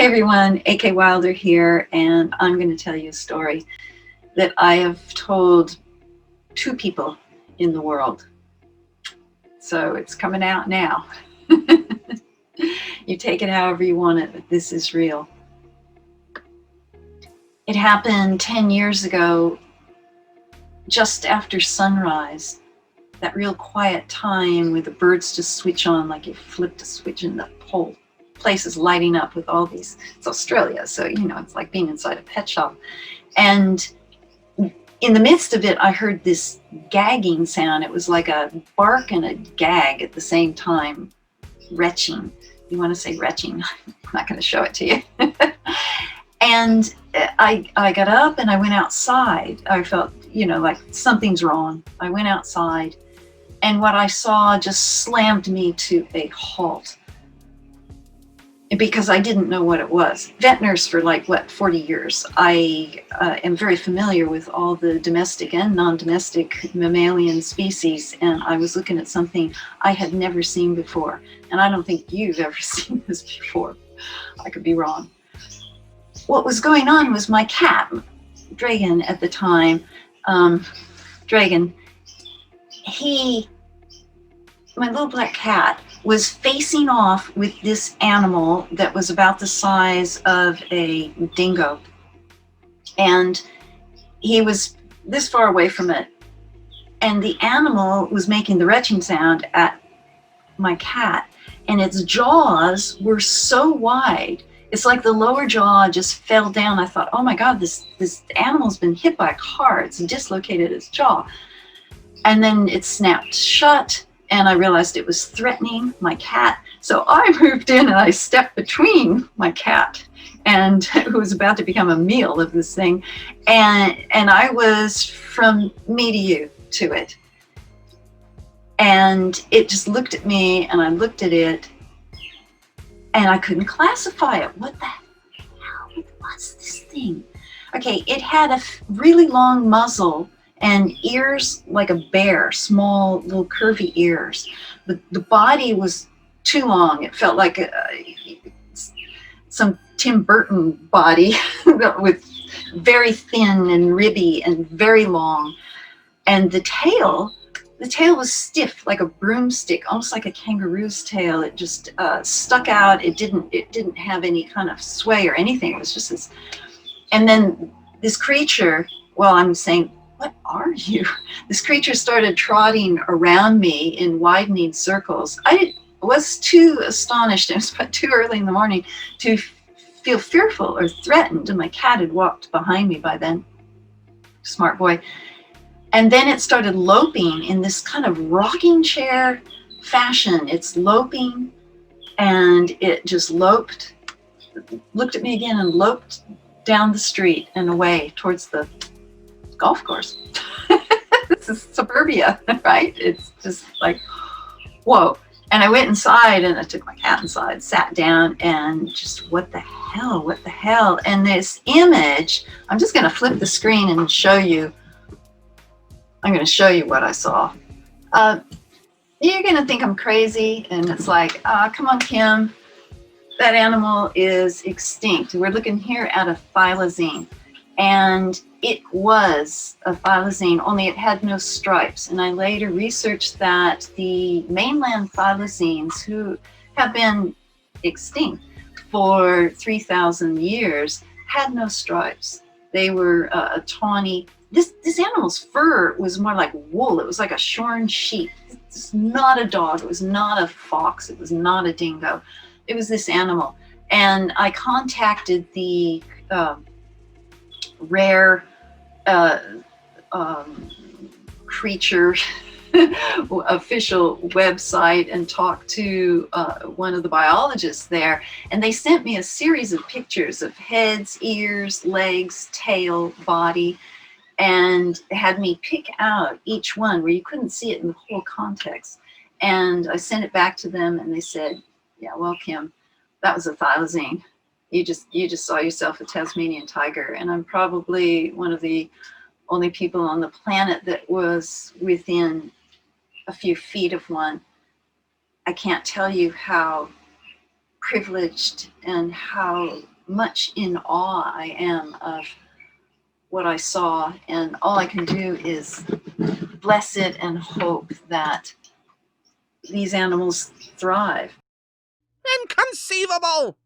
everyone, AK Wilder here, and I'm going to tell you a story that I have told 2 people in the world. So it's coming out now. You take it however you want it, but this is real. It happened 10 years ago, just after sunrise, that real quiet time where the birds just switch on like you flipped a switch and the whole place is lighting up with all these. It's Australia, so it's like being inside a pet shop. And in the midst of it, I heard this gagging sound. It was like a bark and a gag at the same time, retching. You want to say retching? I'm not going to show it to you. And I got up and I went outside. I felt, like something's wrong. I went outside, and what I saw just slammed me to a halt, because I didn't know what it was. Vet nurse for 40 years. I am very familiar with all the domestic and non-domestic mammalian species, and I was looking at something I had never seen before. And I don't think you've ever seen this before. I could be wrong. What was going on was my cat, Dragon at the time, Dragon, my little black cat was facing off with this animal that was about the size of a dingo. And he was this far away from it. And the animal was making the retching sound at my cat. And its jaws were so wide. It's like the lower jaw just fell down. I thought, oh my God, this animal's been hit by a car. It's dislocated its jaw. And then it snapped shut. And I realized it was threatening my cat. So I moved in and I stepped between my cat and who was about to become a meal of this thing. And I was from me to you to it. And it just looked at me and I looked at it and I couldn't classify it. What the hell was this thing? Okay, it had a really long muzzle and ears like a bear, small little curvy ears. But the body was too long. It felt like some Tim Burton body with very thin and ribby and very long. And the tail was stiff like a broomstick, almost like a kangaroo's tail. It just stuck out. It didn't have any kind of sway or anything. It was just this. And then this creature, well, I'm saying, what are you? This creature started trotting around me in widening circles. I was too astonished. It was about too early in the morning to feel fearful or threatened. And my cat had walked behind me by then. Smart boy. And then it started loping in this kind of rocking chair fashion. It's loping, and it just loped, looked at me again and loped down the street and away towards the golf course. This is suburbia, right? It's just like, whoa. And I went inside and I took my cat inside, sat down, and just, what the hell? And this image, I'm just going to flip the screen and show you. I'm going to show you what I saw. You're going to think I'm crazy, and it's like, come on, Kim. That animal is extinct. We're looking here at a thylacine. And it was a thylacine, only it had no stripes. And I later researched that the mainland thylacines, who have been extinct for 3,000 years, had no stripes. They were a tawny. This animal's fur was more like wool. It was like a shorn sheep. It's not a dog. It was not a fox. It was not a dingo. It was this animal. And I contacted the rare creature official website and talked to one of the biologists there, and they sent me a series of pictures of heads, ears, legs, tail, body, and had me pick out each one where you couldn't see it in the whole context. And I sent it back to them, and they said, yeah, well, Kim, that was a thylacine. You just saw yourself a Tasmanian tiger. And I'm probably one of the only people on the planet that was within a few feet of one. I can't tell you how privileged and how much in awe I am of what I saw, and all I can do is bless it and hope that these animals thrive. Inconceivable!